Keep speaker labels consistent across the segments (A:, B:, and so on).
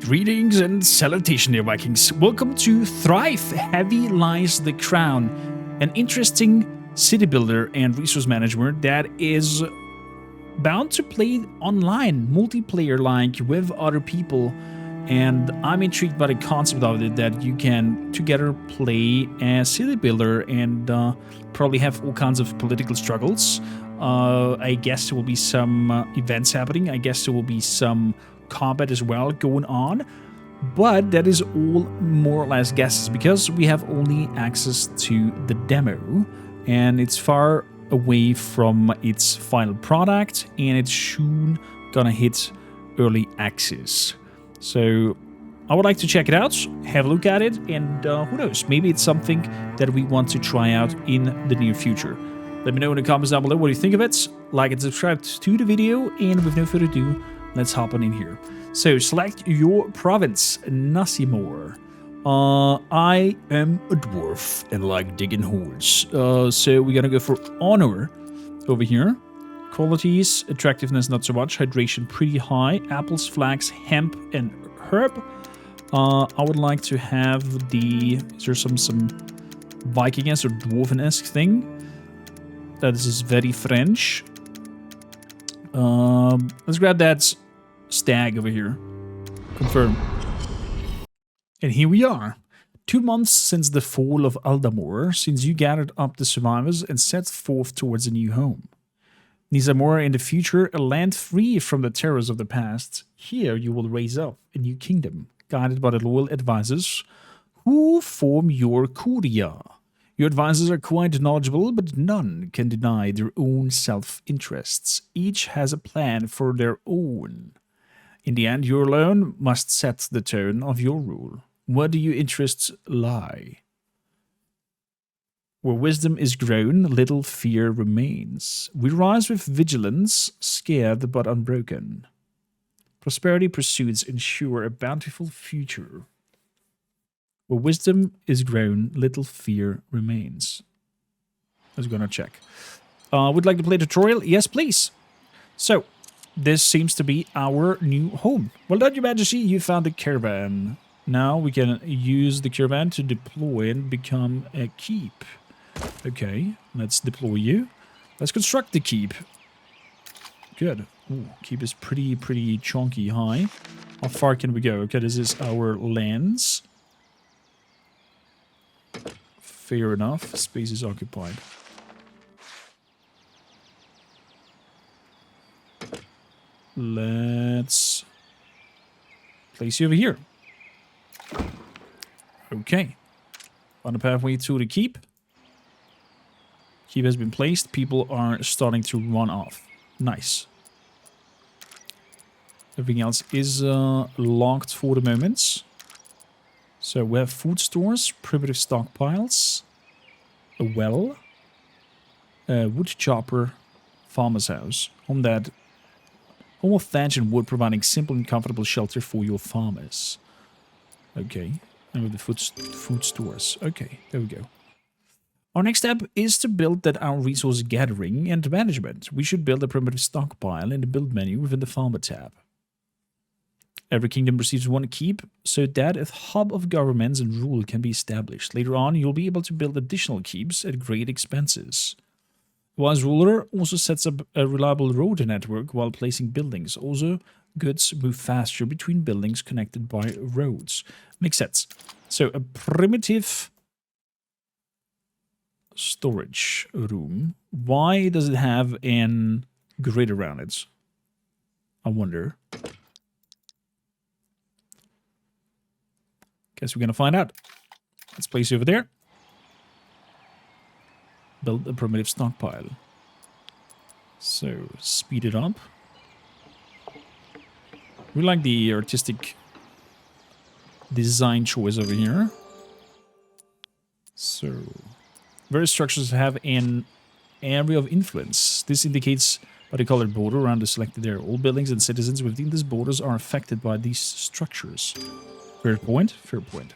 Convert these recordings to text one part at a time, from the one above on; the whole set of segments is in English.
A: Greetings and salutation, dear Vikings. Welcome to Thrive, Heavy Lies the Crown, an interesting city builder and resource manager that is bound to play online, multiplayer-like, with other people. And I'm intrigued by the concept of it, that you can together play a city builder and probably have all kinds of political struggles. I guess there will be some events happening. I guess there will be some combat as well going on. But that is all more or less guesses, because we have only access to the demo. And it's far away from its final product. And it's soon gonna hit early access. So I would like to check it out, have a look at it, and who knows, maybe it's something that we want to try out in the near future. Let me know in the comments down below what you think of it. Like and subscribe to the video, and with no further ado, let's hop on in here. So select your province, Nassimor. I am a dwarf and like digging holes. So we're gonna go for honor over here. Qualities, attractiveness not so much, hydration pretty high, apples, flax, hemp, and herb. I would like to have the, is there some Viking-esque or dwarven-esque thing? That is very French. Let's grab that stag over here. Confirm. And here we are. 2 months since the fall of Aldamor, since you gathered up the survivors and set forth towards a new home. Nizamora in the future, a land free from the terrors of the past. Here you will raise up a new kingdom, guided by the loyal advisors who form your Kuria. Your advisors are quite knowledgeable, but none can deny their own self-interests. Each has a plan for their own. In the end, you alone must set the tone of your rule. Where do your interests lie? Where wisdom is grown, little fear remains. We rise with vigilance, scared but unbroken. Prosperity pursuits ensure a bountiful future. Where wisdom is grown, little fear remains. I was gonna check. Would like to play a tutorial? Yes, please. So, this seems to be our new home. Well done, Your Majesty, you found a caravan. Now we can use the caravan to deploy and become a keep. Okay, let's deploy you. Let's construct the keep. Good. Ooh, keep is pretty chunky high. How far can we go? Okay, this is our lands. Fair enough. Space is occupied. Let's place you over here. Okay. On the pathway to the keep. Keep has been placed. People are starting to run off. Nice. Everything else is locked for the moment. So we have food stores, primitive stockpiles, a well, a wood chopper, farmer's house. Home of thatch and wood, providing simple and comfortable shelter for your farmers. Okay. And with the food stores. Okay, there we go. Our next step is to build our resource gathering and management. We should build a primitive stockpile in the build menu within the farmer tab. Every kingdom receives one keep, so that a hub of governments and rule can be established. Later on, you'll be able to build additional keeps at great expenses. A wise ruler also sets up a reliable road network while placing buildings. Also, goods move faster between buildings connected by roads. Makes sense. So, a primitive storage room. Why does it have an grid around it? I wonder. Guess we're gonna find out. Let's place you over there. Build a primitive stockpile. So, speed it up. We like the artistic design choice over here. So, various structures have an area of influence. This indicates by the colored border around the selected area. All buildings and citizens within these borders are affected by these structures. Fair point, fair point.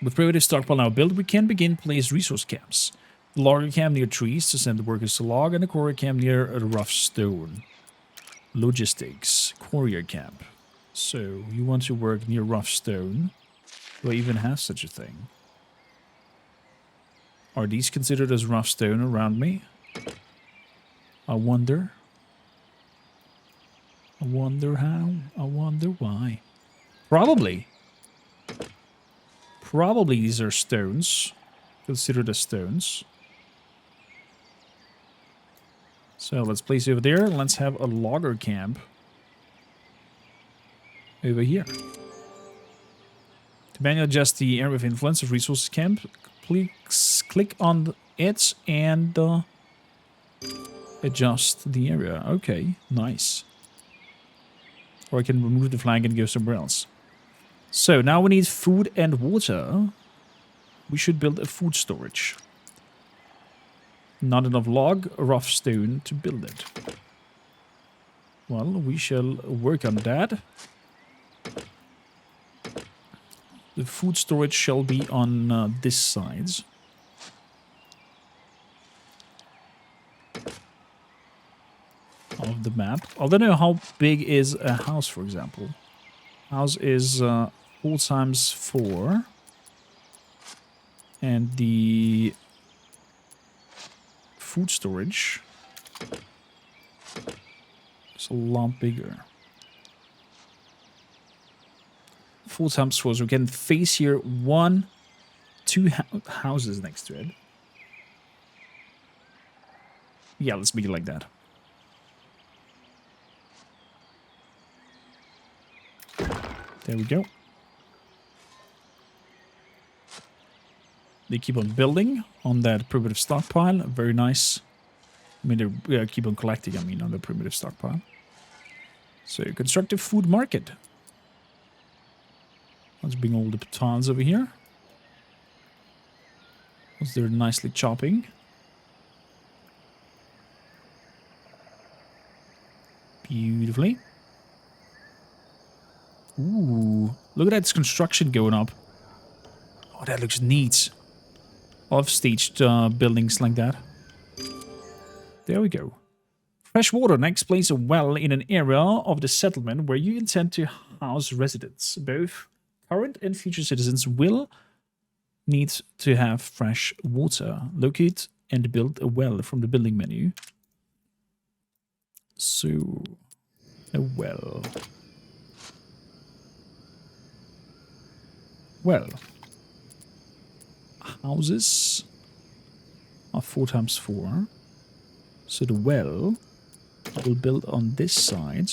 A: With primitive stockpile now built, we can begin place resource camps. The logger camp near trees to send the workers to log, and the quarry camp near a rough stone. Logistics. Courier camp. So, you want to work near rough stone. Do I even have such a thing? Are these considered as rough stone around me? I wonder. I wonder how. I wonder why. Probably. Probably these are stones. Considered as stones. So let's place it over there. Let's have a logger camp over here. To manually adjust the area of influence of resources camp, please click on it and adjust the area. Okay, nice. Or I can remove the flag and go somewhere else. So now we need food and water. We should build a food storage. Not enough log, rough stone to build it. Well, we shall work on that. The food storage shall be on this side. Of the map. I don't know how big is a house, for example. House is 4 times 4. And the food storage is a lot bigger. 4 times 4, so we can face here 2 houses next to it. Yeah, let's make it like that. There we go. They keep on building on that primitive stockpile. Very nice. I mean, they keep on collecting, I mean, on the primitive stockpile. So, construct a food market. Let's bring all the batons over here. Once they're nicely chopping. Beautifully. Ooh, look at that construction going up. Oh, that looks neat. I've staged buildings like that. There we go. Fresh water next place a well in an area of the settlement where you intend to house residents. Both current and future citizens will need to have fresh water. Locate and build a well from the building menu. So, a well. Well, houses are 4 times 4. So the well I will build on this side.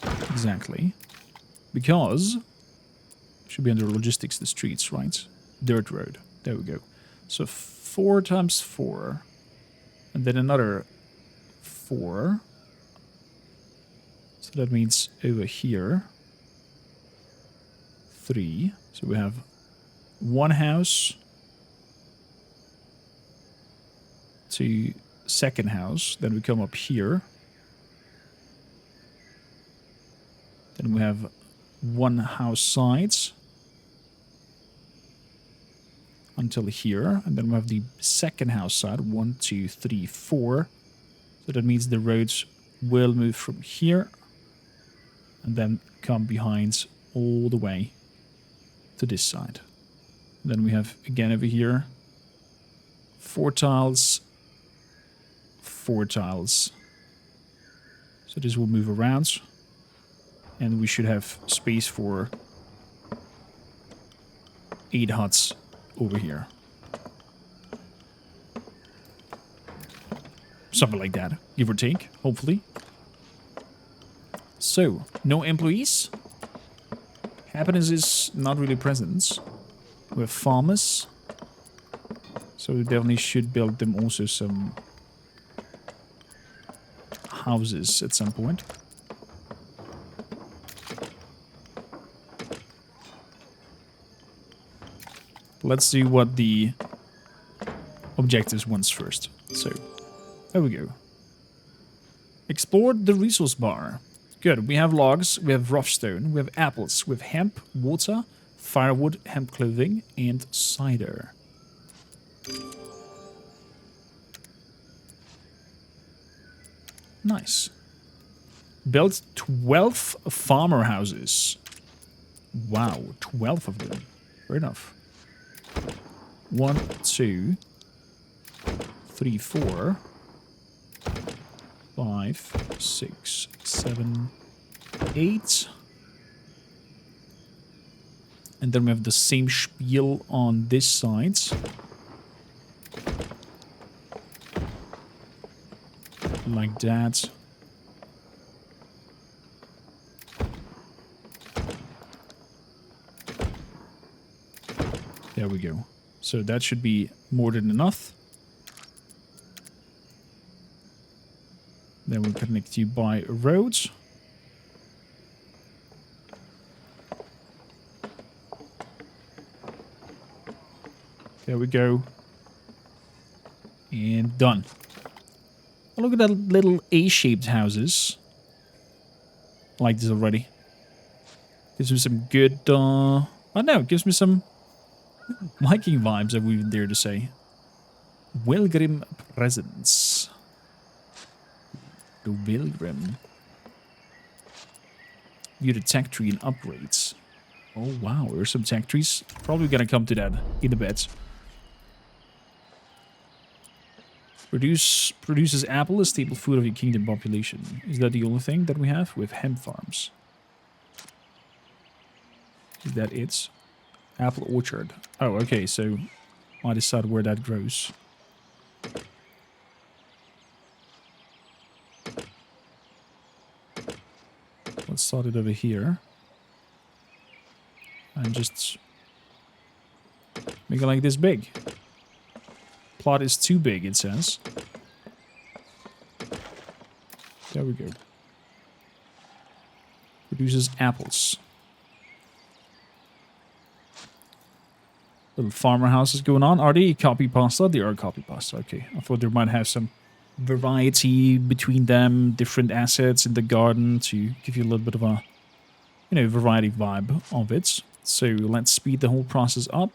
A: Exactly. Because it should be under logistics, the streets, right? Dirt road. There we go. So 4 times 4. And then another 4. So that means over here 3. So we have 1 house to second house. Then we come up here. Then we have 1 house sides until here. And then we have the second house side. 1, 2, 3, 4. So that means the roads will move from here and then come behind all the way to this side. And then we have again over here 4 tiles, 4 tiles. So this will move around. And we should have space for 8 huts over here. Something like that, give or take, hopefully. So, no employees. Happiness is not really present. We have farmers. So we definitely should build them also some houses at some point. Let's see what the objectives wants first. So, there we go. Explore the resource bar. Good. We have logs, we have rough stone, we have apples, we have hemp, water, firewood, hemp clothing, and cider. Nice. Built 12 farmer houses. Wow, 12 of them. Fair enough. 1, 2, 3, 4, 5, 6, 7, 8. And then we have the same spiel on this side. Like that. There we go. So that should be more than enough. Then we'll connect you by roads. There we go. And done. Oh, look at that little A-shaped houses. I like this already. Gives me some good, I don't know, it gives me some Viking vibes, I would even dare to say. Wilgrim presence. The Wilgrim. View the tech tree and upgrades. Oh wow, there's some tech trees. Probably gonna come to that in a bit. Produces apple, a staple food of your kingdom population. Is that the only thing that we have? With hemp farms. Is that it? Apple orchard. Oh, okay, so I decide where that grows. Let's start it over here. And just make it like this big. Plot is too big, it says. There we go. Produces apples. Little farmer houses going on. Are they copy pasta? They are copy pasta. Okay. I thought there might have some variety between them, different assets in the garden to give you a little bit of a, you know, variety vibe of it. So let's speed the whole process up.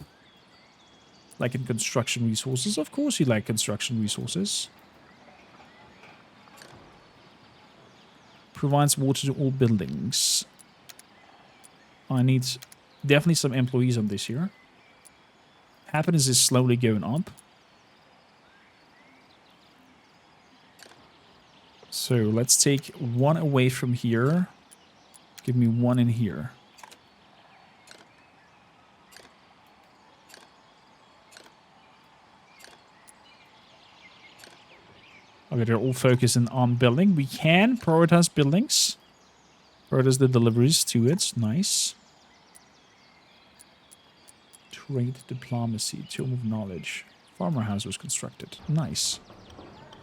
A: Like in construction resources. Of course you like construction resources. Provides water to all buildings. I need definitely some employees on this here. Happiness is slowly going up. So let's take one away from here. Give me one in here. Okay, they're all focusing on building. We can prioritize buildings. Prioritize the deliveries to it. Nice. Trade diplomacy. Tomb of knowledge. Farmer house was constructed. Nice.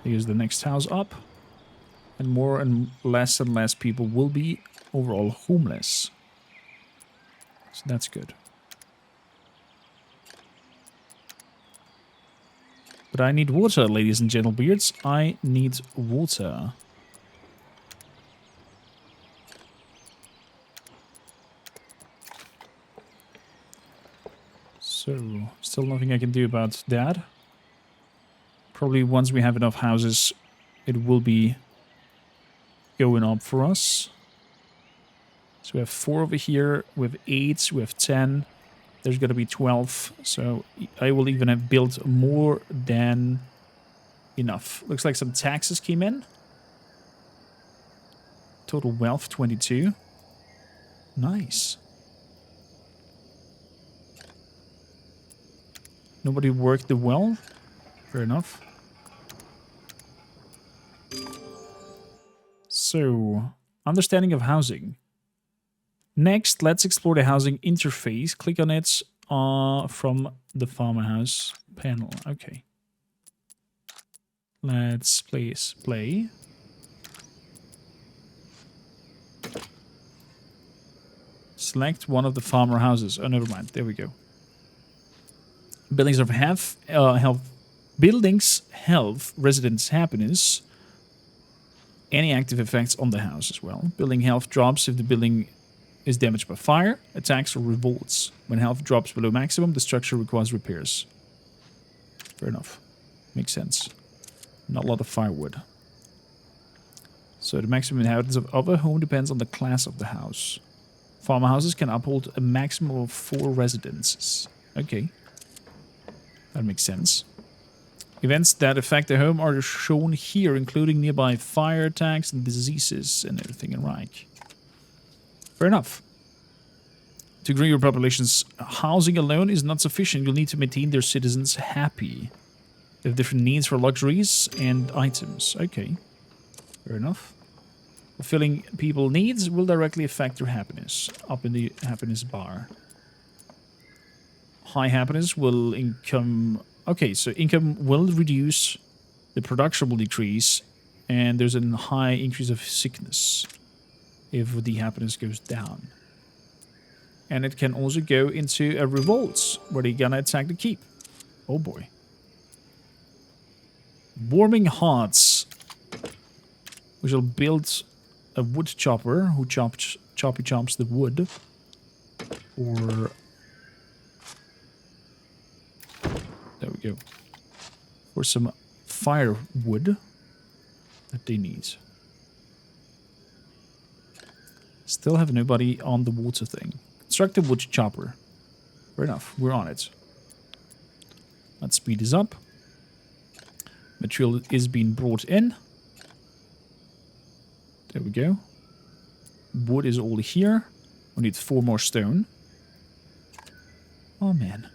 A: Here's the next house up. And less people will be overall homeless. So that's good. But I need water, ladies and gentlebeards. I need water. So, still nothing I can do about that. Probably once we have enough houses, it will be going up for us. So we have 4 over here, we have 8, we have 10. There's going to be 12, so I will even have built more than enough. Looks like some taxes came in. Total wealth, 22. Nice. Nobody worked the well. Fair enough. So, understanding of housing. Next, let's explore the housing interface. Click on it from the farmer house panel. Okay. Let's play. Select one of the farmer houses. Oh, never mind. There we go. Buildings of health, buildings, health, residents' happiness. Any active effects on the house as well. Building health drops if the building is damaged by fire, attacks, or revolts. When health drops below maximum, the structure requires repairs. Fair enough. Makes sense. Not a lot of firewood. So the maximum inhabitants of a home depends on the class of the house. Farmhouses can uphold a maximum of 4 residences. Okay. That makes sense. Events that affect the home are shown here, including nearby fire attacks and diseases and everything in Reich. Fair enough. To grow your population's housing alone is not sufficient. You'll need to maintain their citizens happy. They have different needs for luxuries and items. Okay. Fair enough. Fulfilling people's needs will directly affect their happiness. Up in the happiness bar. High happiness will income... Okay, so income will reduce, the production will decrease, and there's a high increase of sickness if the happiness goes down. And it can also go into a revolt, where they're gonna attack the keep. Oh boy. Warming hearts. We shall build a wood chopper who chops the wood. Or... There we go. For some firewood that they need. Still have nobody on the water thing. Construct a wood chopper. Fair enough, we're on it. Let's speed this up. Material is being brought in. There we go. Wood is all here. We need 4 more stone. Oh man.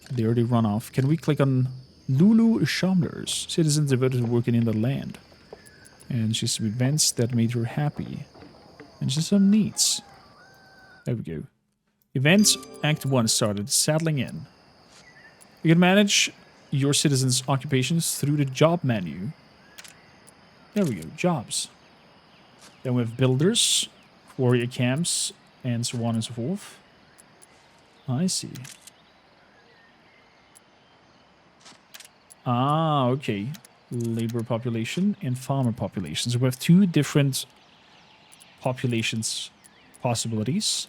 A: They already run off. Can we click on Lulu Chandler's? Citizens devoted to working in the land. And she's some events that made her happy. And just some needs. There we go. Events, Act 1 started. Settling in. You can manage your citizens' occupations through the job menu. There we go. Jobs. Then we have builders, warrior camps, and so on and so forth. I see. Ah, okay. Labor population and farmer population. So we have 2 different populations possibilities.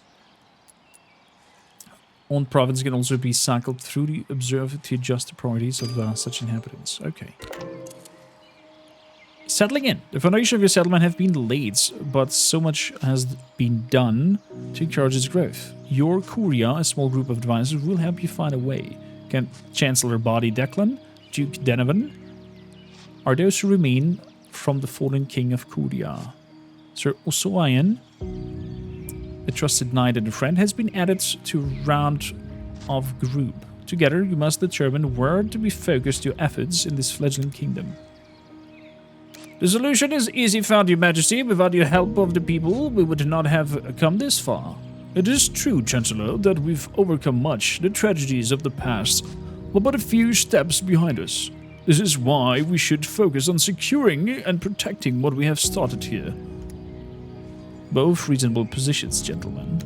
A: Own province can also be cycled through the observer to adjust the priorities of such inhabitants. Okay. Settling in. The foundation of your settlement have been laid, but so much has been done to encourage its growth. Your Curia, a small group of advisors, will help you find a way. Chancellor Badi Declan, Duke Denovan, are those who remain from the fallen king of Curia. Sir Osoyan, a trusted knight and a friend, has been added to round of group. Together, you must determine where to be focused your efforts in this fledgling kingdom. The solution is easy found, Your Majesty. Without your help of the people, we would not have come this far. It is true, Chancellor, that we've overcome much. The tragedies of the past were but a few steps behind us. This is why we should focus on securing and protecting what we have started here. Both reasonable positions, gentlemen.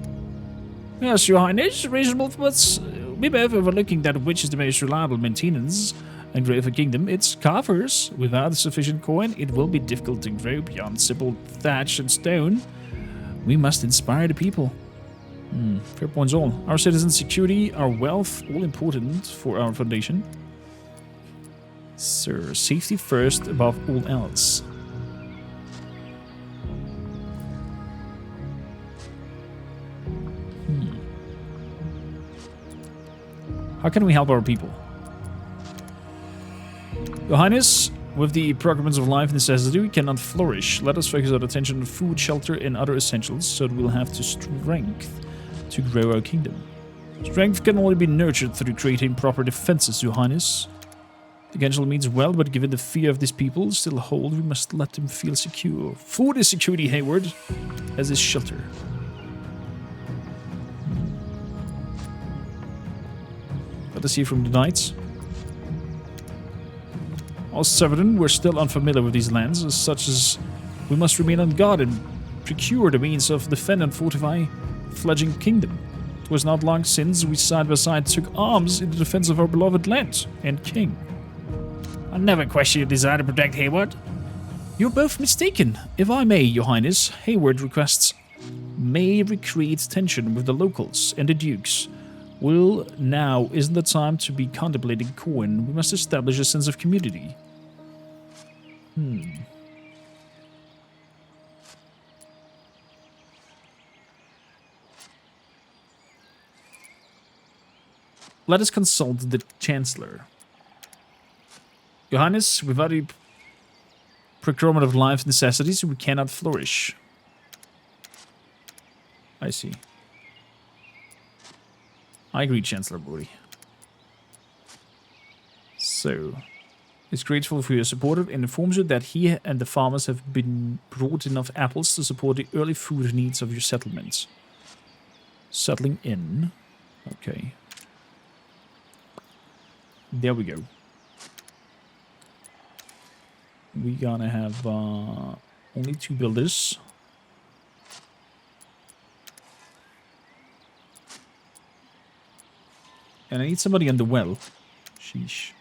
A: Yes, Your Highness, reasonable, but we both overlooking that which is the most reliable maintenance and grow of a kingdom. It's coffers. Without sufficient coin, it will be difficult to grow beyond simple thatch and stone. We must inspire the people. Fair points all. Our citizens' security, our wealth, all important for our foundation. Sir, safety first above all else. How can we help our people? Your Highness, with the procurements of life necessity, we cannot flourish. Let us focus our attention on food, shelter, and other essentials, so that we'll have to strength to grow our kingdom. Strength can only be nurtured through creating proper defenses, Your Highness. The Gensel means well, but given the fear of these people still hold, we must let them feel secure. Food is security, Hayward, as is shelter. Let us hear from the knights. All Severin were still unfamiliar with these lands, such as we must remain on guard and procure the means of defend and fortify fledgling kingdom. It was not long since we side by side took arms in the defense of our beloved land and king. I never question your desire to protect Hayward. You're both mistaken. If I may, Your Highness, Hayward requests may recreate tension with the locals and the dukes. Well, now isn't the time to be contemplating coin. We must establish a sense of community. Let us consult the Chancellor. Your Highness, without the procurement of life necessities, we cannot flourish. I see. I agree, Chancellor Bori. So, he's grateful for your support and informs you that he and the farmers have been brought enough apples to support the early food needs of your settlements. Settling in. Okay. There we go. We gonna have only 2 builders. And I need somebody on the well. Sheesh.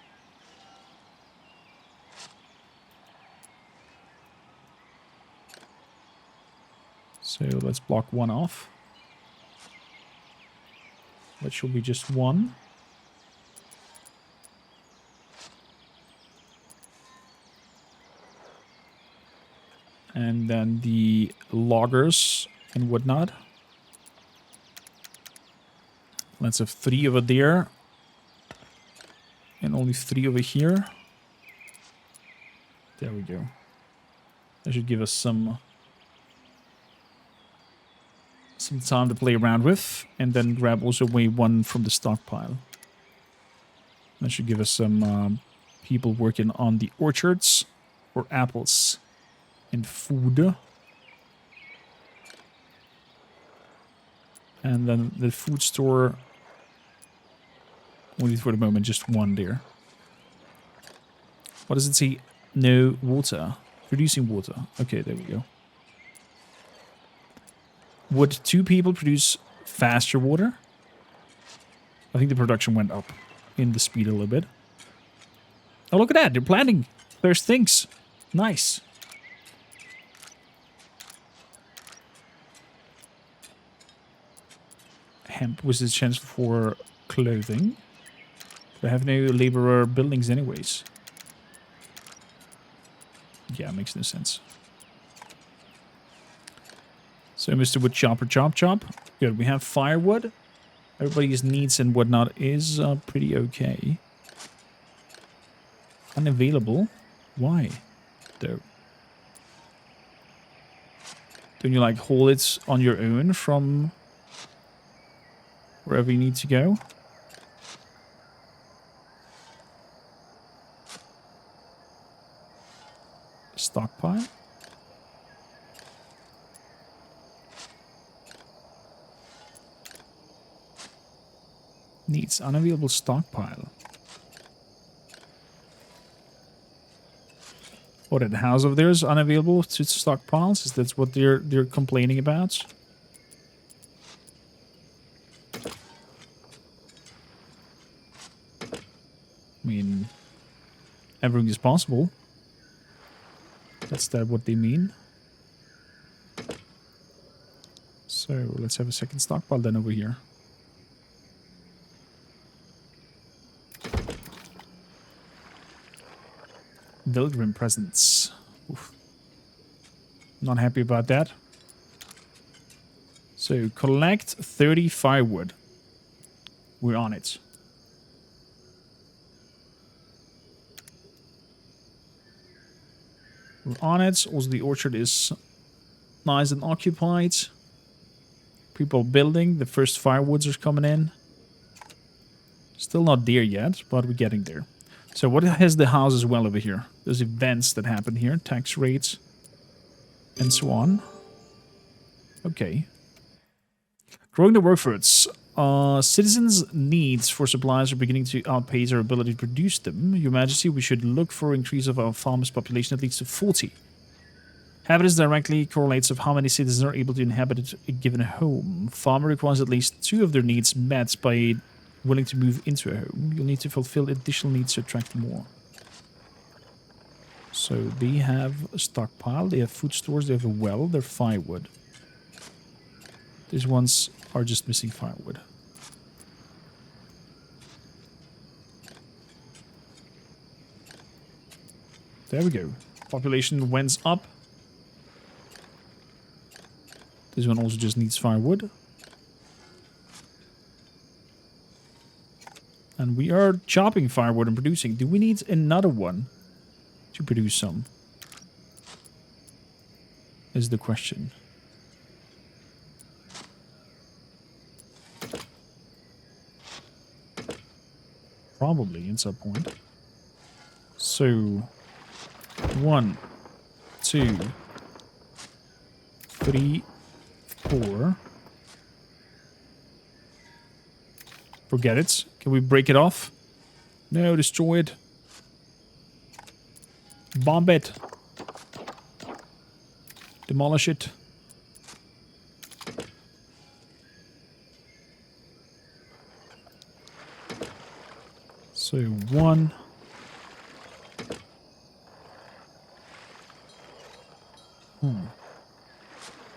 A: So let's block 1 off. That should be just 1. And then the loggers and whatnot. Let's have 3 over there. And only 3 over here. There we go. That should give us some time to play around with. And then grab also away 1 from the stockpile. That should give us some people working on the orchards for apples and food. And then the food store, only for the moment, just 1 there. What does it say? No water. Producing water. Okay, there we go. Would 2 people produce faster water? I think the production went up in the speed a little bit. Oh, look at that. They're planting first things. Nice. Hemp was the chance for clothing. They have no laborer buildings anyways. Yeah, makes no sense. So Mr. Wood Chopper Chop Chop. Good, we have firewood. Everybody's needs and whatnot is pretty okay. Unavailable? Why? Though. Don't you like hold it on your own from wherever you need to go? Stockpile? Needs unavailable stockpile. What, the house of theirs unavailable to stockpiles? Is that what they're complaining about? I mean, everything is possible. That's that what they mean. So let's have a second stockpile then over here. Pilgrim presents. Oof. Not happy about that. So collect 30 firewood. We're on it. We're on it. Also, the orchard is nice and occupied. People building. The first firewoods are coming in. Still not there yet, but we're getting there. So what has the house as well over here? There's events that happen here. Tax rates. And so on. Okay. Growing the workforce. Citizens' needs for supplies are beginning to outpace our ability to produce them. Your Majesty, we should look for increase of our farmers' population at least to 40. Habitats directly correlates of how many citizens are able to inhabit a given home. Farmer requires at least 2 of their needs met by willing to move into a home. You'll need to fulfill additional needs to attract more. So they have a stockpile, they have food stores, they have a well, they're firewood. These ones are just missing firewood. There we go. Population went up. This one also just needs firewood. And we are chopping firewood and producing. Do we need another one to produce some? Is the question. Probably at some point. So 1, 2, 3, 4. Forget it. Can we break it off? No, destroy it. Bomb it. Demolish it. So 1.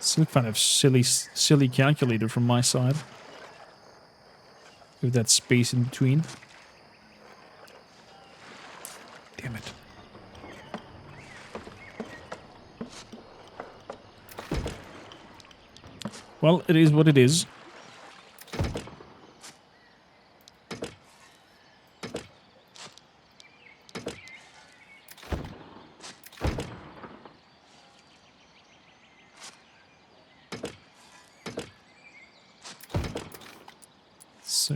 A: Some kind of silly calculator from my side. With that space in between. Damn it. Well, it is what it is. So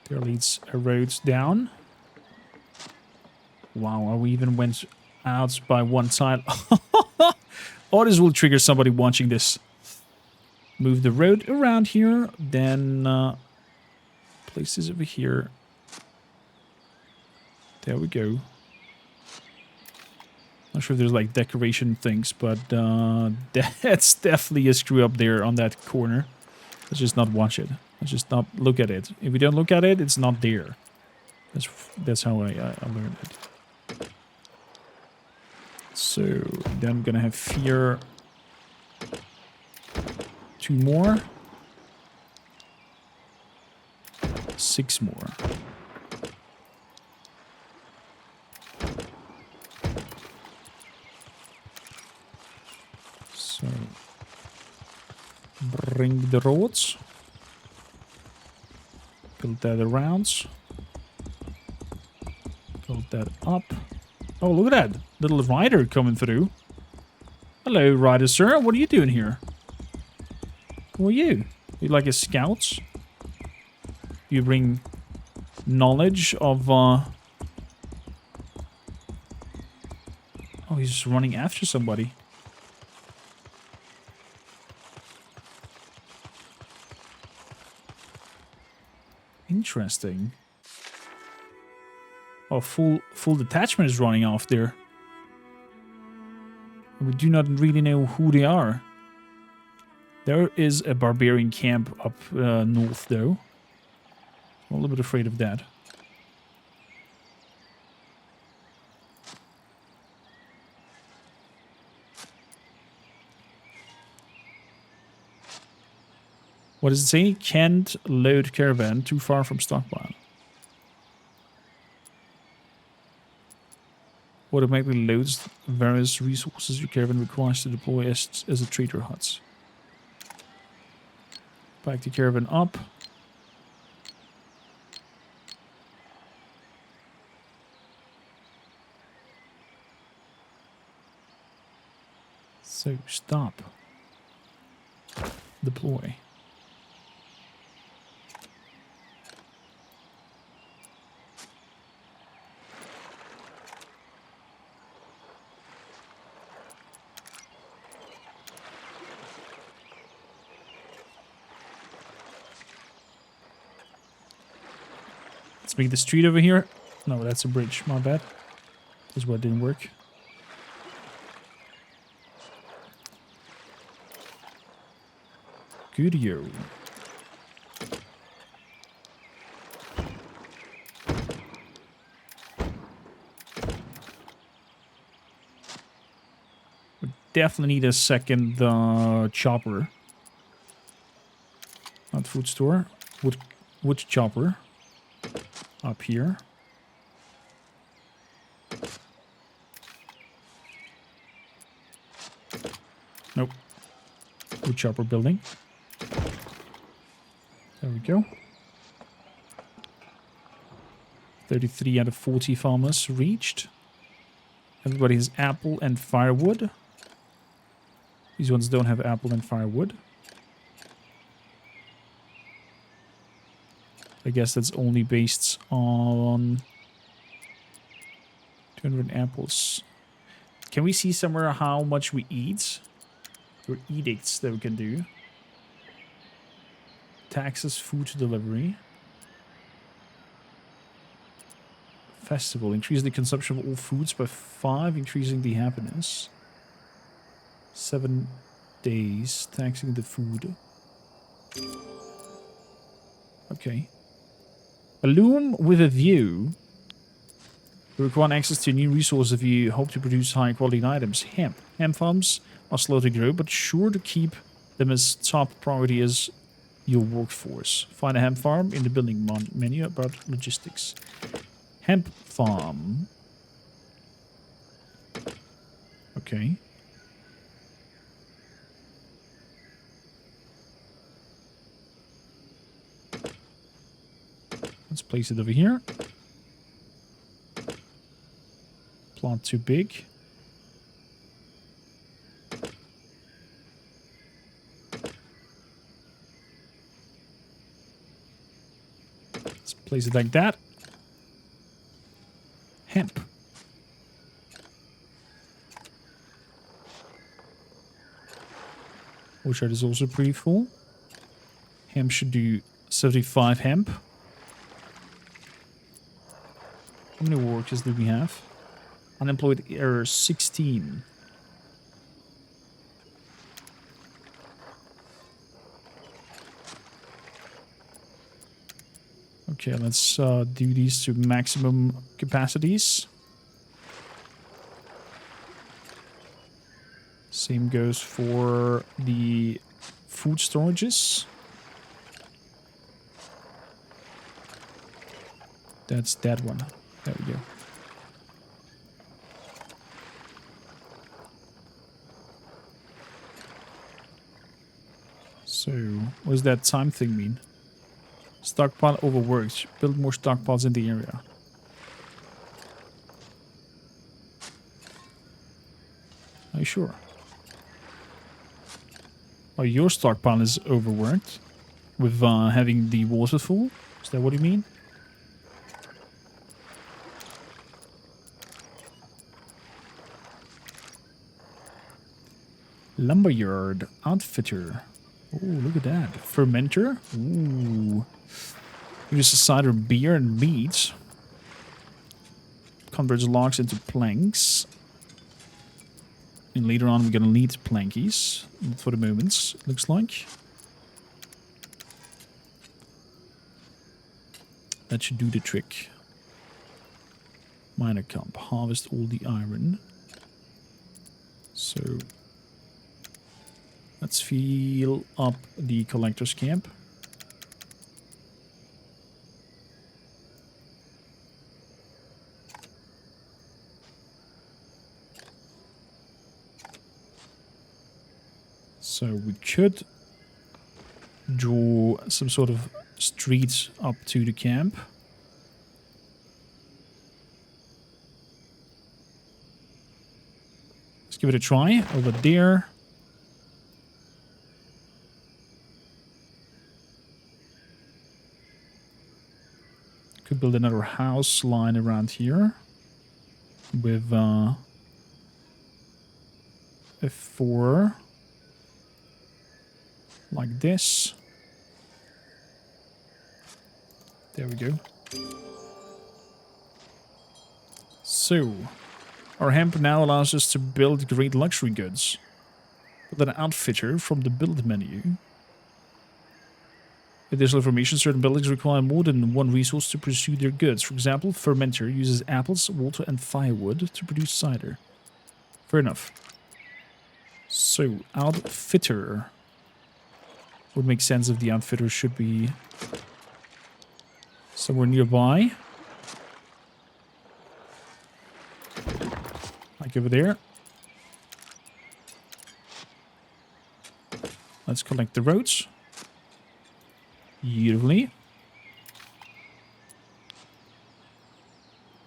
A: there leads a road down. Wow, we even went out by one side. Oh, this will trigger somebody watching this. Move the road around here, then place this over here. There we go. Not sure if there's like decoration things, but that's definitely a screw up there on that corner. Let's just not watch it. Let's just not look at it. If we don't look at it, it's not there. That's how I learned it. So then I'm gonna have here 2 more. 6 more. So bring the roads. Build that around. Build that up. Oh, look at that. Little rider coming through. Hello, rider sir. What are you doing here? Who are you? You like a scout? You bring knowledge of... Oh, he's just running after somebody. Interesting. Oh, full detachment is running off there. We do not really know who they are. There is a barbarian camp up north, though. I'm a little bit afraid of that. What does it say? Can't load caravan too far from stockpile. Automatically loads various resources your caravan requires to deploy as a trader huts. Back the caravan up. So stop. Deploy. Let's make the street over here. No, that's a bridge. My bad. That's why it didn't work. Good-yo. We definitely need a second chopper. Not food store. Wood chopper. Up here. Nope. Wood chopper building. There we go. 33 out of 40 farmers reached. Everybody has apple and firewood. These ones don't have apple and firewood. I guess that's only based on 200 apples. Can we see somewhere how much we eat? Or edicts that we can do. Taxes, food delivery. Festival. Increase the consumption of all foods by 5, increasing the happiness. 7 days, taxing the food. Okay. A loom with a view. You require access to new resources if you hope to produce high quality items. Hemp. Hemp farms are slow to grow, but sure to keep them as top priority as your workforce. Find a hemp farm in the building menu about logistics. Hemp farm. Okay. Let's place it over here. Plant too big. Let's place it like that. Hemp. Orchard is also pretty full. Hemp should do 75 hemp. How many workers do we have? Unemployed error 16. Okay, let's do these to maximum capacities. Same goes for the food storages. That's that one. There we go. So, what does that time thing mean? Stockpile overworked. Build more stockpiles in the area. Are you sure? Oh, your stockpile is overworked with having the water full? Is that what you mean? Lumberyard. Outfitter. Oh, look at that. Fermenter. Ooh. Produces cider, beer, and meat. Converts logs into planks. And later on, we're gonna need plankies. For the moment, looks like. That should do the trick. Miner camp. Harvest all the iron. So let's fill up the collector's camp. So we could draw some sort of street up to the camp. Let's give it a try. Over there. Could build another house line around here. With a 4. Like this. There we go. So, our hemp now allows us to build great luxury goods. With an outfitter from the build menu. Additional information, certain buildings require more than one resource to pursue their goods. For example, fermenter uses apples, water, and firewood to produce cider. Fair enough. So, outfitter. Would make sense if the outfitter should be somewhere nearby. Like over there. Let's collect the roads. Beautifully.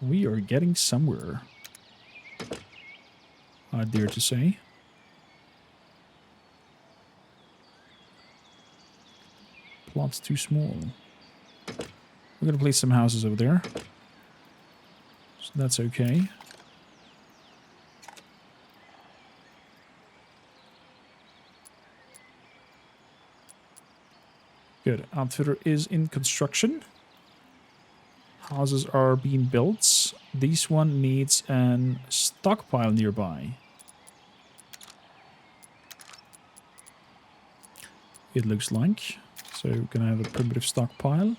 A: We are getting somewhere. I dare to say. Plot's too small. We're gonna place some houses over there. So that's okay. Good. Outfitter is in construction. Houses are being built. This one needs an stockpile nearby. It looks like. So we're gonna have a primitive stockpile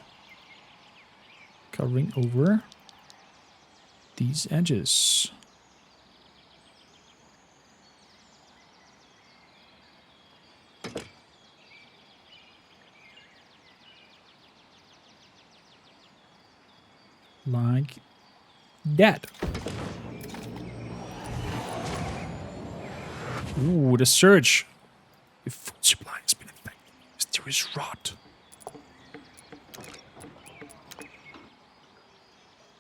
A: covering over these edges. Like that. Ooh, the surge. The food supply has been affected. Mysterious rot.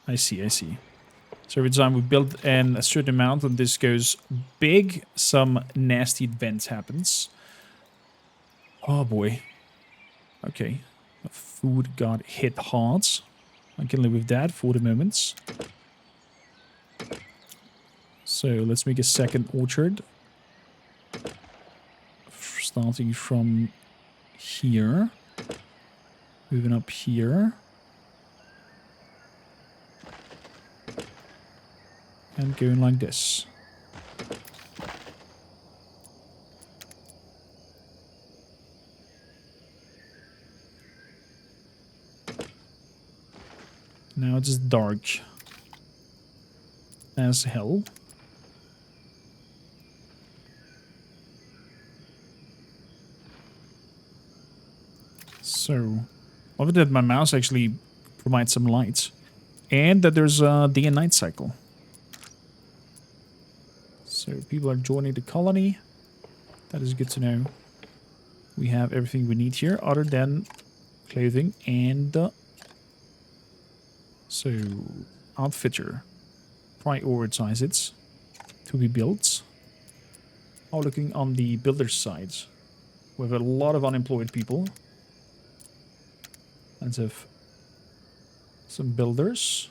A: I see, I see. So every time we build a certain amount and this goes big, some nasty event happens. Oh boy. Okay. Food got hit hard. I can live with that for the moment. So let's make a second orchard. Starting from here. Moving up here. And going like this. Now it's dark as hell. So, love it that my mouse actually provides some light. And that there's a day and night cycle. So people are joining the colony. That is good to know. We have everything we need here other than clothing and... So, outfitter. Prioritize it to be built. Oh, looking on the builder side. We have a lot of unemployed people. Let's have some builders.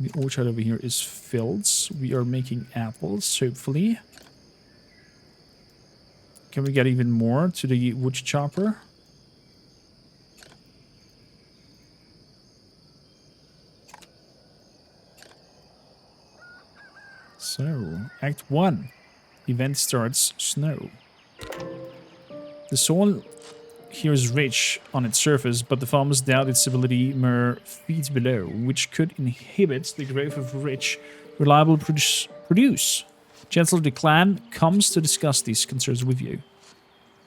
A: The orchard over here is filled. We are making apples, hopefully. Can we get even more to the wood chopper? So, Act 1. Event starts snow. The soil here is rich on its surface, but the farmers doubt its ability mere feet below, which could inhibit the growth of rich, reliable produce. Chancellor de Clan comes to discuss these concerns with you.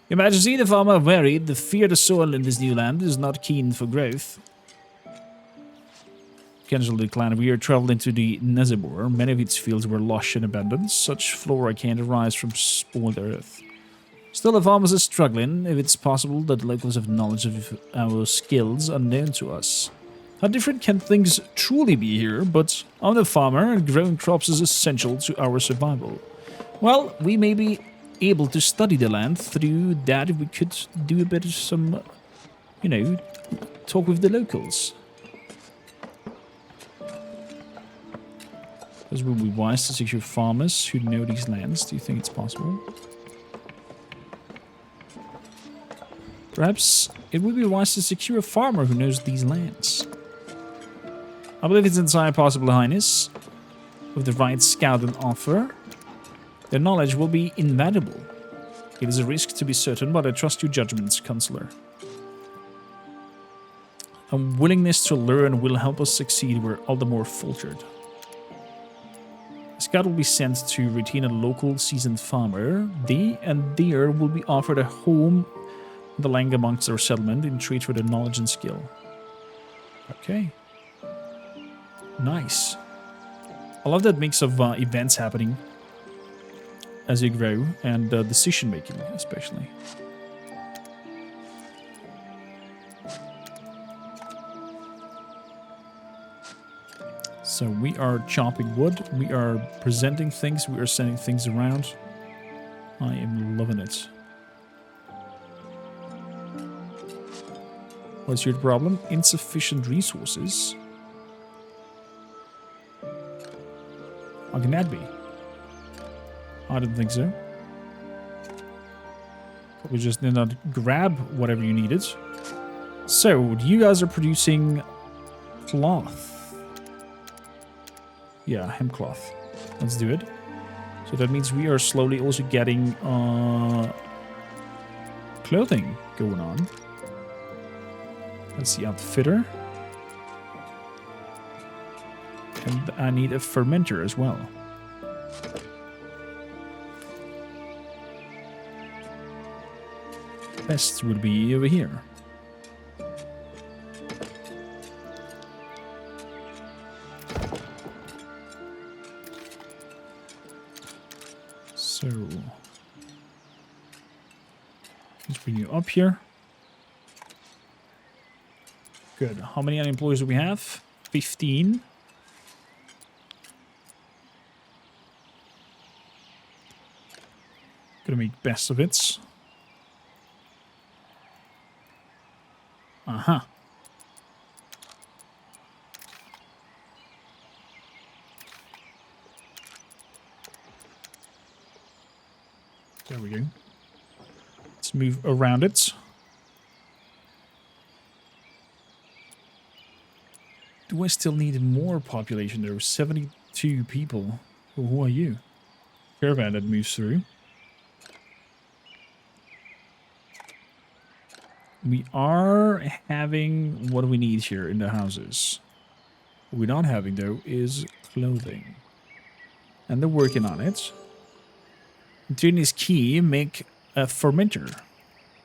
A: Your Majesty, the farmer worried the fear the soil in this new land is not keen for growth. Chancellor de Clan, we are traveled into the Nezabor. Many of its fields were lush and abundant. Such flora can't arise from spoiled earth. Still, the farmers are struggling. If it's possible that locals have knowledge of our skills unknown to us. How different can things truly be here? But I'm a farmer, and growing crops is essential to our survival. Well, we may be able to study the land. Through that, we could do a bit of some, you know, talk with the locals. It would be wise to secure farmers who know these lands. Do you think it's possible? Perhaps it would be wise to secure a farmer who knows these lands. I believe it's entirely possible, Highness. With the right scout and offer, their knowledge will be invaluable. It is a risk to be certain, but I trust your judgments, Counselor. A willingness to learn will help us succeed where all the more faltered. A scout will be sent to retain a local seasoned farmer. They and their will be offered a home in the land amongst our settlement in trade for their knowledge and skill. Okay. Nice. I love that mix of events happening. as you grow, and decision making especially. So we are chopping wood, we are presenting things, we are sending things around. I am loving it. What's your problem? Insufficient resources. How can that be? I don't think so. We just did not grab whatever you needed. So, you guys are producing cloth. Yeah, hemp cloth. Let's do it. So that means we are slowly also getting clothing going on. Let's see, outfitter. And I need a fermenter as well. Best would be over here. So let's bring you up here. Good. How many unemployed do we have? 15. Gonna make best of it. Uh-huh. There we go. Let's move around it. Do I still need more population? There are 72 people. Well, who are you? Caravan that moves through. We are having what we need here in the houses. What we're not having, though, is clothing. And they're working on it. Doing is key, make a fermenter.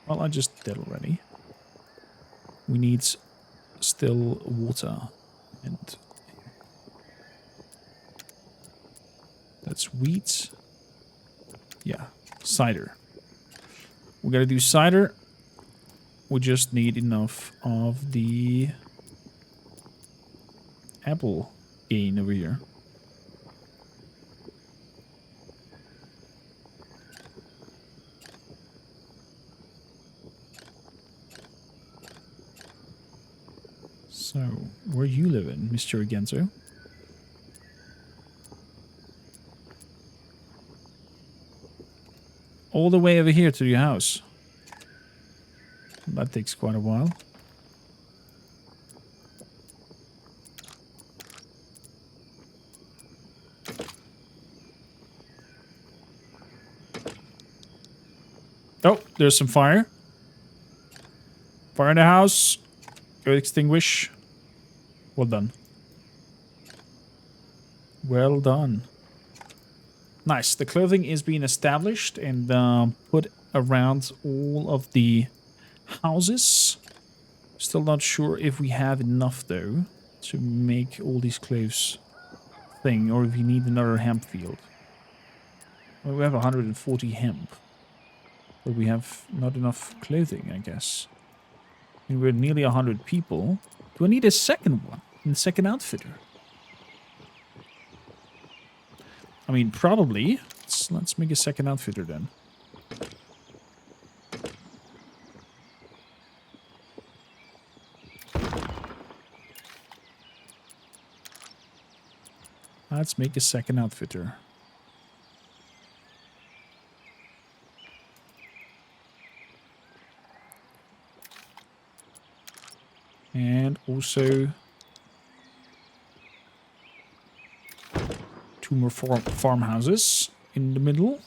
A: Well, I just did already. We need still water. And that's wheat. Yeah, cider. We gotta do cider. We just need enough of the apple gain over here. So, where you living, Mr. Genzo? All the way over here to your house. That takes quite a while. Oh, there's some fire. Fire in the house. Go extinguish. Well done. Well done. Nice. The clothing is being established and put around all of the houses. Still not sure if we have enough, though, to make all these clothes thing, or if you need another hemp field. Well, we have 140 hemp. But we have not enough clothing, I guess. I mean, we're nearly 100 people. Do I need a second one? A second outfitter? I mean, probably. Let's make a second outfitter then. Let's make a second outfitter. And also 2 more farmhouses in the middle.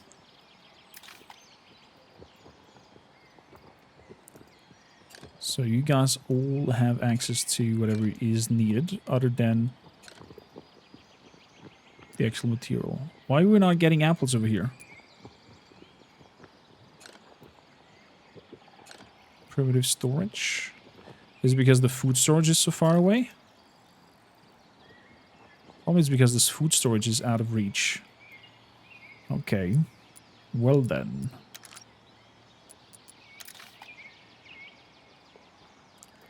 A: So you guys all have access to whatever is needed other than the actual material. Why are we not getting apples over here? Primitive storage. Is it because the food storage is so far away? Probably it's because this food storage is out of reach. Okay. Well then.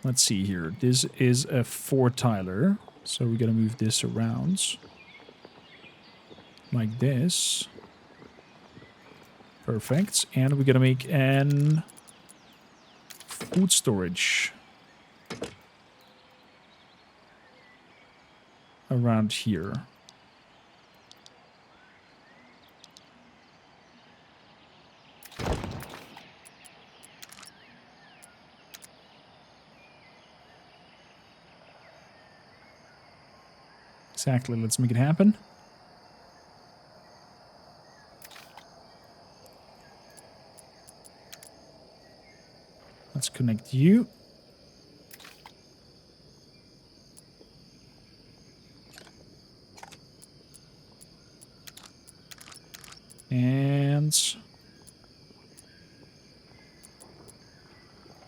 A: Let's see here. This is a 4-tiler. So we're going to move this around. Like this. Perfect. And we're going to make an food storage. Around here. Exactly, let's make it happen. Let's connect you. And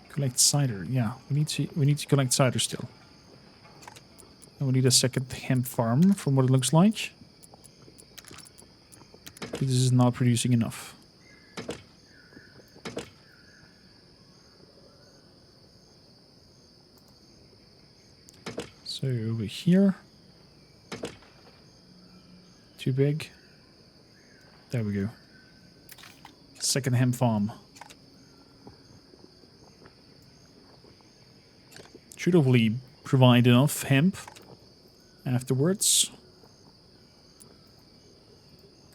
A: collect cider. Yeah, we need to collect cider still. And we need a second hemp farm from what it looks like. This is not producing enough. So over here. Too big. There we go. Second hemp farm. Should hopefully provide enough hemp afterwards.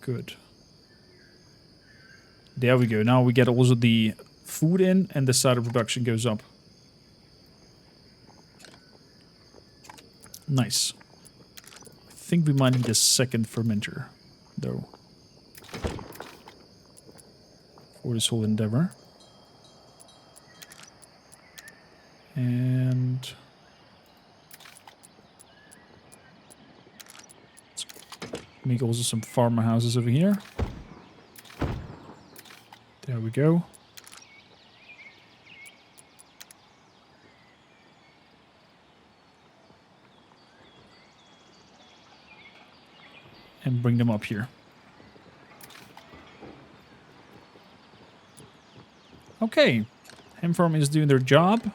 A: Good. There we go. Now we get also the food in and the cider production goes up. Nice. I think we might need a second fermenter, though. For this whole endeavor. And let's make also some farmer houses over here. There we go. And bring them up here. Okay. Hemp farm is doing their job.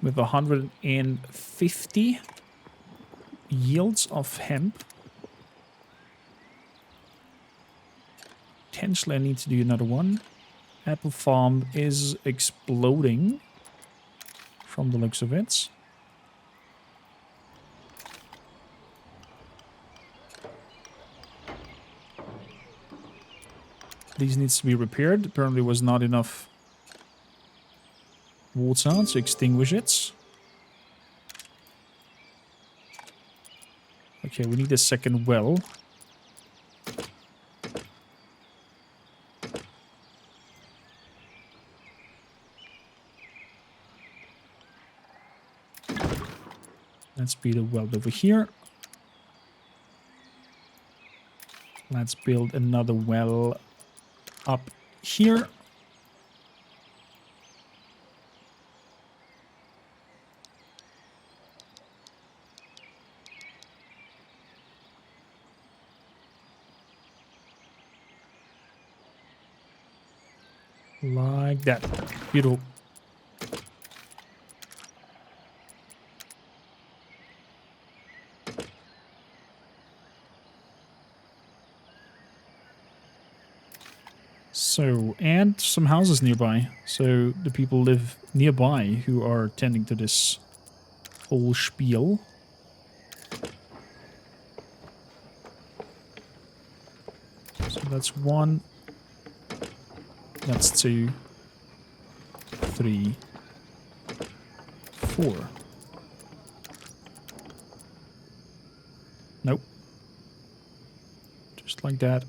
A: With 150 yields of hemp. Potentially I need to do another one. Apple farm is exploding. From the looks of it. These needs to be repaired. Apparently was not enough water to extinguish it. Okay, we need a second well. Let's build a well over here. Let's build another well up here. Like that. Beautiful. So, and some houses nearby. So the people live nearby who are tending to this whole spiel. So that's 1. That's 2. 3. 4. Nope. Just like that.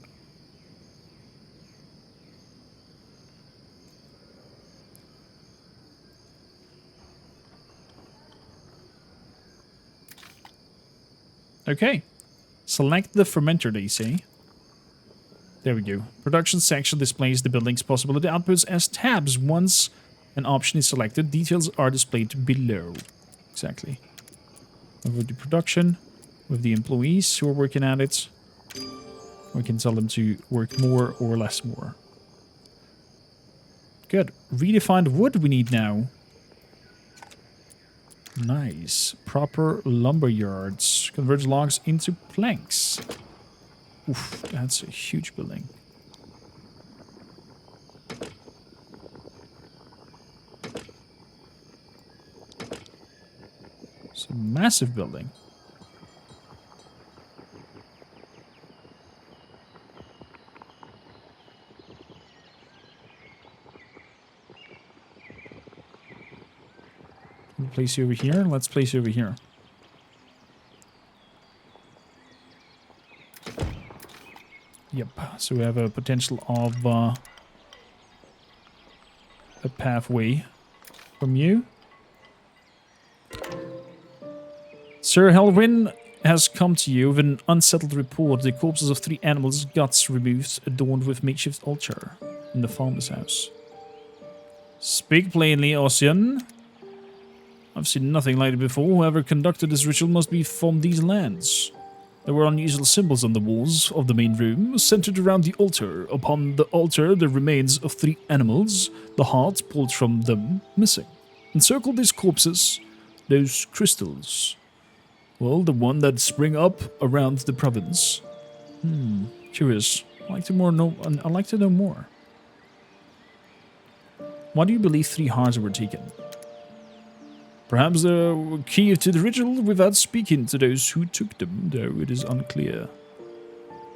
A: Okay. Select the fermenter, they say. There we go. Production section displays the building's possibility outputs as tabs. Once an option is selected, details are displayed below. Exactly. Over the production with the employees who are working at it. We can tell them to work more or less more. Good. Redefined wood we need now. Nice. Proper lumber yards. Converts logs into planks. Oof, that's a huge building. It's a massive building. Place you over here. Let's place you over here. Yep. So we have a potential of a pathway from you. Sir Helwyn has come to you with an unsettled report. The corpses of 3 animals' guts removed, adorned with makeshift altar in the farmer's house. Speak plainly, Ossian. I've seen nothing like it before. Whoever conducted this ritual must be from these lands. There were unusual symbols on the walls of the main room, centered around the altar. Upon the altar, the remains of 3 animals, the heart pulled from them, missing. Encircle these corpses, those crystals. Well, the one that spring up around the province. Curious. I'd like to know more. Why do you believe 3 hearts were taken? Perhaps the key to the ritual without speaking to those who took them, though it is unclear.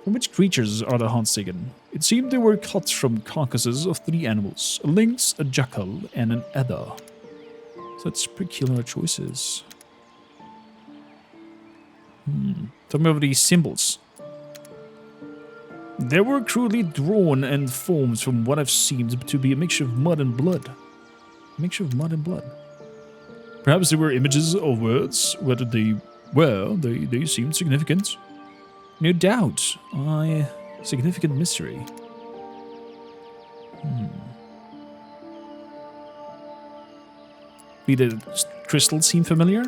A: From which creatures are the hearts taken? It seemed they were cut from carcasses of 3 animals, a lynx, a jackal, and an adder. Such peculiar choices. Tell me about these symbols. They were crudely drawn and formed from what I've seen to be a mixture of mud and blood. A mixture of mud and blood. Perhaps they were images or words. Whether they were, they seemed significant. No doubt. Significant mystery. Did the crystals seem familiar?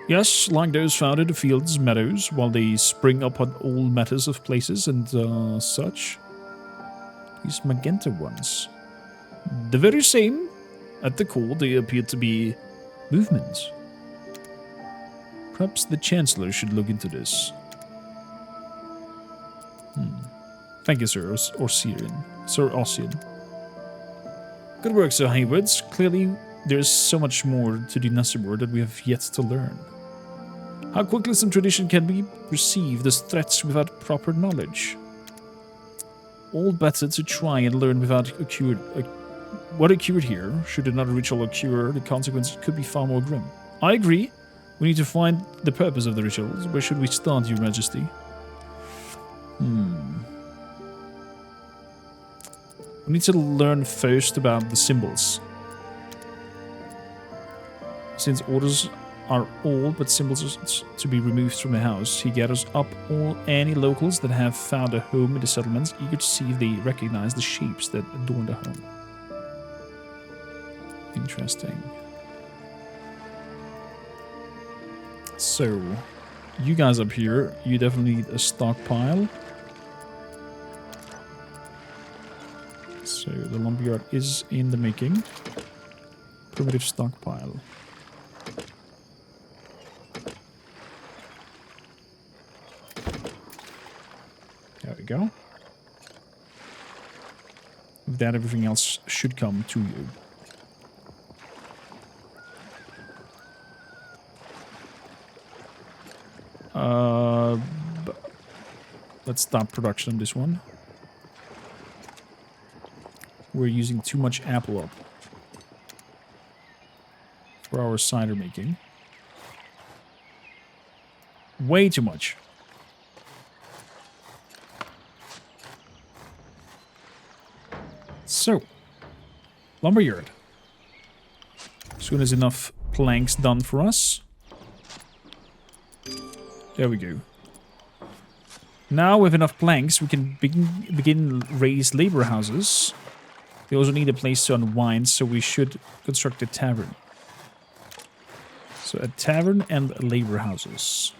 A: Yes, like those found in the fields, meadows, while they spring up on all matters of places and such. These magenta ones. The very same. At the core, they appear to be movements. Perhaps the Chancellor should look into this. Thank you, Sir Ossian. Good work, Sir Haywards. Clearly, there's so much more to the Nusibur that we have yet to learn. How quickly some tradition can be received as threats without proper knowledge. All better to try and learn without what occurred here. Should another ritual occur, the consequences could be far more grim. I agree. We need to find the purpose of the rituals. Where should we start, Your Majesty? We need to learn first about the symbols. Since orders are all but symbols to be removed from the house, he gathers up any locals that have found a home in the settlements, eager to see if they recognize the shapes that adorn the home. Interesting. So, you guys up here, you definitely need a stockpile. So, the lumberyard is in the making. Primitive stockpile. There we go. With that, everything else should come to you. Let's stop production on this one. We're using too much apple up for our cider making. Way too much. So, lumberyard. As soon as enough planks done for us. There we go. Now with enough planks, we can begin raise labor houses. We also need a place to unwind, so we should construct a tavern. So a tavern and labor houses.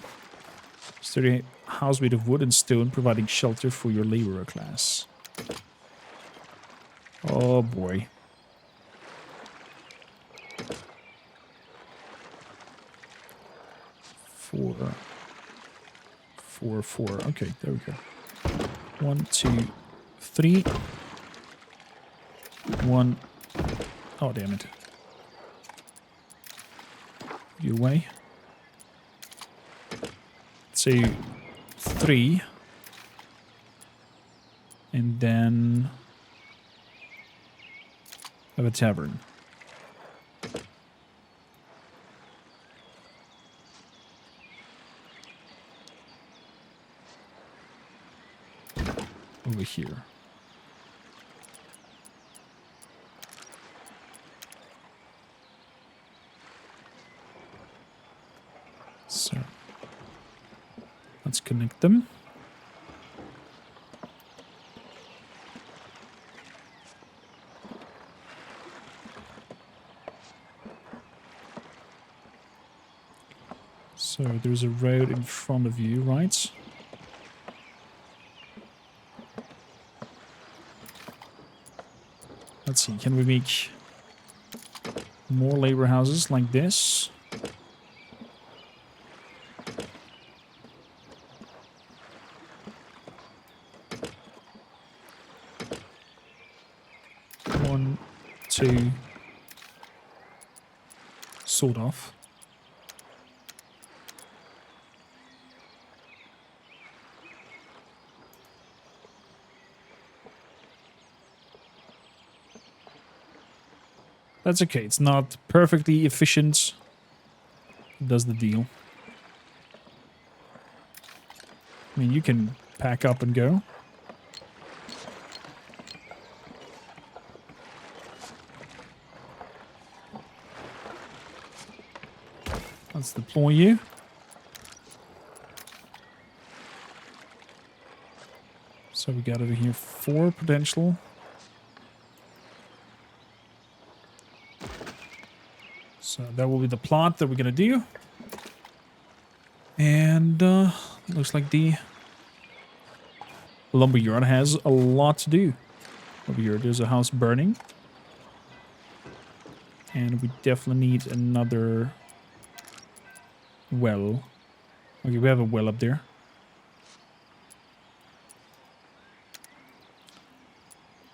A: 38. house made of wood and stone, providing shelter for your laborer class. Oh boy. Four. Okay, there we go. 1, 2, 3. 1. Oh, damn it. You away. Say 3. And then have a tavern. Over here. So let's connect them. So there's a road in front of you, right? Let's see, can we make more labor houses like this? One, two, sort of. That's okay, it's not perfectly efficient. It does the deal. I mean, you can pack up and go. Let's deploy you. So we got over here 4 potential. So that will be the plot that we're gonna do. And looks like the lumberyard has a lot to do. Over here, there's a house burning. And we definitely need another well. Okay, we have a well up there.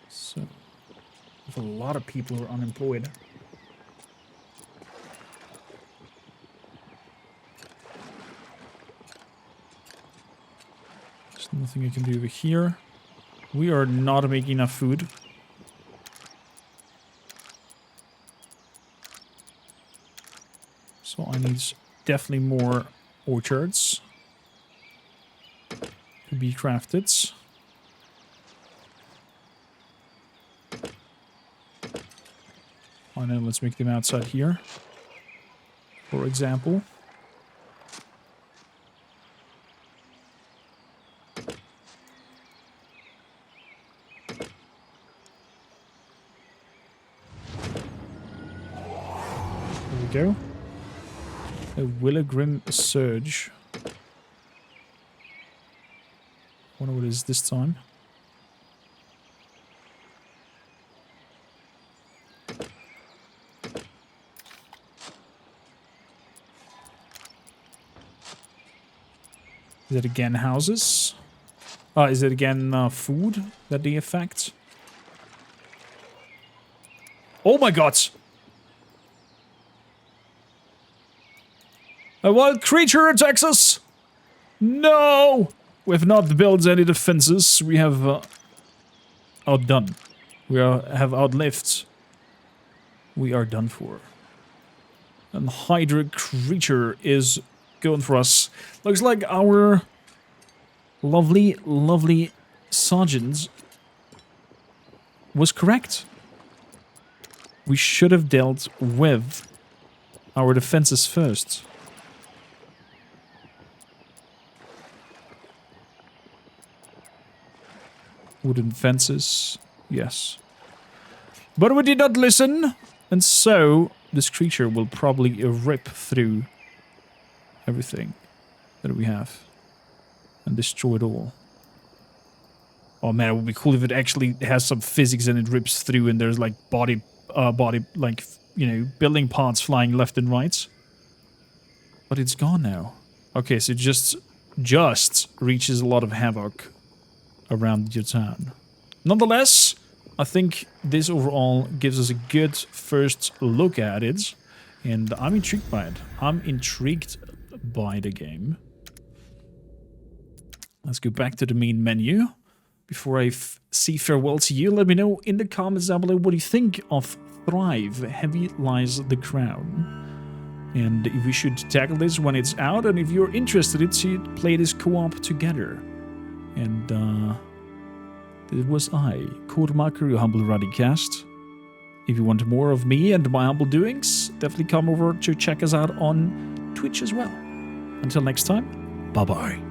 A: So, there's a lot of people who are unemployed. There's nothing I can do over here. We are not making enough food. So I need definitely more orchards to be crafted. Oh no, let's make them outside here, for example. There we go. A Willowgrim Surge. Wonder what it is this time. Is it again houses? Is it again food that they affect? Oh my god! A wild creature attacks us! No! We have not built any defenses. We have outdone. Have outlived. We are done for. And Hydra creature is going for us. Looks like our lovely, lovely sergeant was correct. We should have dealt with our defenses first. Wooden fences, yes. But we did not listen, and so this creature will probably rip through everything that we have. And destroy it all. Oh man, it would be cool if it actually has some physics and it rips through and there's like body, like, you know, building parts flying left and right. But it's gone now. Okay, so it just reaches a lot of havoc around your town. Nonetheless, I think this overall gives us a good first look at it. And I'm intrigued by it. I'm intrigued by the game. Let's go back to the main menu. Before I say farewell to you, let me know in the comments down below what you think of Thrive, Heavy Lies the Crown. And if we should tackle this when it's out, and if you're interested to play this co-op together. And this was I, Kormaker, your humble Radicast. If you want more of me and my humble doings, definitely come over to check us out on Twitch as well. Until next time, bye-bye.